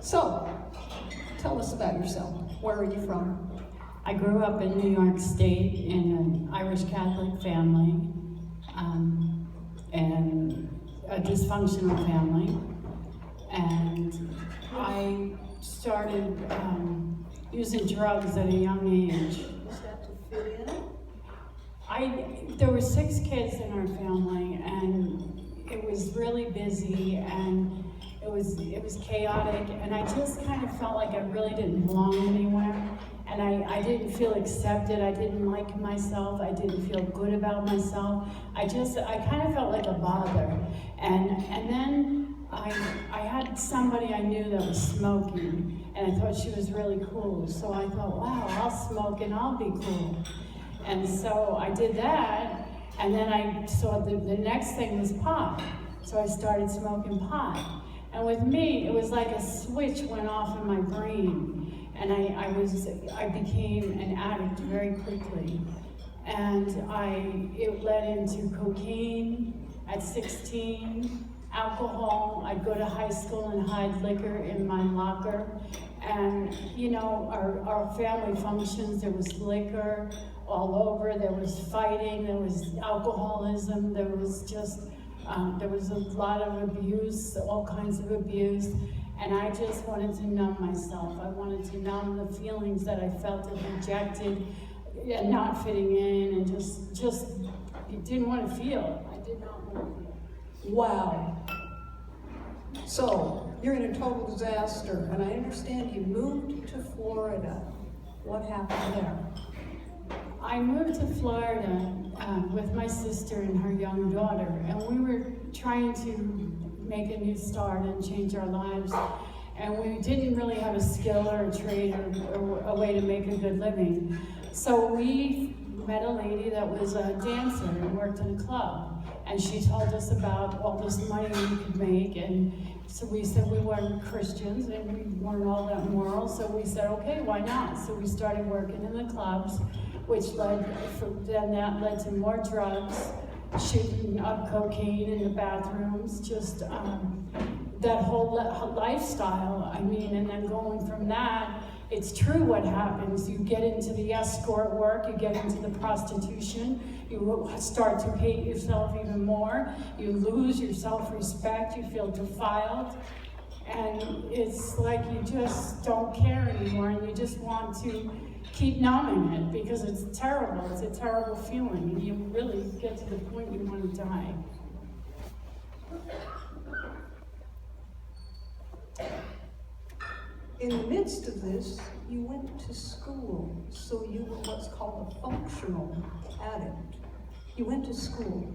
So, tell us about yourself. Where are you from? I grew up in New York State in an Irish Catholic family, and a dysfunctional family. And I started using drugs at a young age. Was that to fit in? There were 6 kids in our family, and it was really busy, and it was chaotic, and I just kind of felt like I really didn't belong anywhere, and I didn't feel accepted. I didn't like myself. I didn't feel good about myself. I kind of felt like a bother, and then I had somebody I knew that was smoking, and I thought she was really cool. So I thought, wow, I'll smoke and I'll be cool. And so I did that, and then I saw the next thing was pot. So I started smoking pot. And with me, it was like a switch went off in my brain, and I became an addict very quickly. And it led into cocaine at 16, alcohol. I'd go to high school and hide liquor in my locker. And you know, our family functions, there was liquor all over, there was fighting, there was alcoholism, there was a lot of abuse, all kinds of abuse, and I just wanted to numb myself. I wanted to numb the feelings that I felt of rejected and not fitting in, and just didn't want to feel. I did not want to feel. Wow. So, you're in a total disaster, and I understand you moved to Florida. What happened there? I moved to Florida with my sister and her young daughter, and we were trying to make a new start and change our lives, and we didn't really have a skill or a trade or a way to make a good living. So we met a lady that was a dancer and worked in a club, and she told us about all this money we could make, and so we said we weren't Christians and we weren't all that moral, so we said, okay, why not? So we started working in the clubs, which then that led to more drugs, shooting up cocaine in the bathrooms, just that whole lifestyle. I mean, and then going from that, it's true what happens. You get into the escort work, you get into the prostitution, you start to hate yourself even more, you lose your self-respect, you feel defiled, and it's like you just don't care anymore, and you just want to keep numbing it because it's terrible. It's a terrible feeling, and you really get to the point you want to die. In the midst of this, you went to school, so you were what's called a functional addict. You went to school.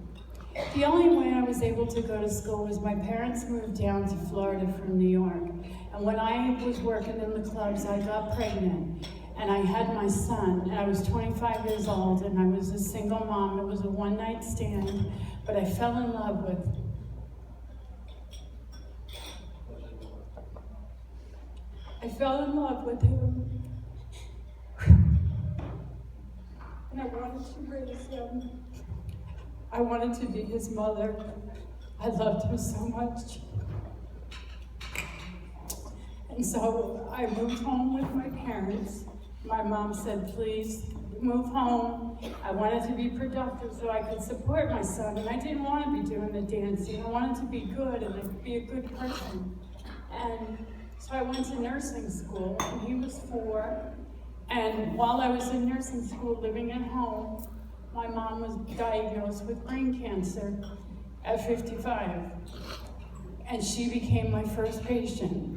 The only way I was able to go to school was my parents moved down to Florida from New York. And when I was working in the clubs, I got pregnant. And I had my son, and I was 25 years old, and I was a single mom. It was a one-night stand, but I fell in love with him. And I wanted to raise him. I wanted to be his mother. I loved him so much. And so I moved home with my parents. My mom said, please move home. I wanted to be productive so I could support my son, and I didn't want to be doing the dancing. I wanted to be good and be a good person. And so I went to nursing school, and he was 4. And while I was in nursing school, living at home, my mom was diagnosed with brain cancer at 55. And she became my first patient.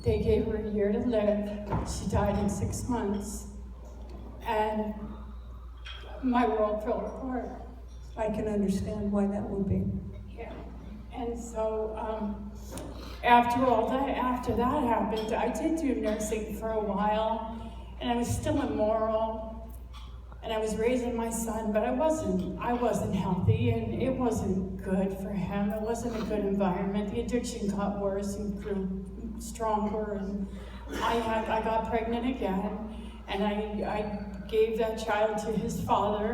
They gave her a year to live. She died in 6 months. And my world fell apart. I can understand why that would be. Yeah. And so after that happened, I did do nursing for a while, and I was still immoral, and I was raising my son, but I wasn't healthy, and it wasn't good for him. It wasn't a good environment. The addiction got worse and grew stronger, and I got pregnant again, and I gave that child to his father,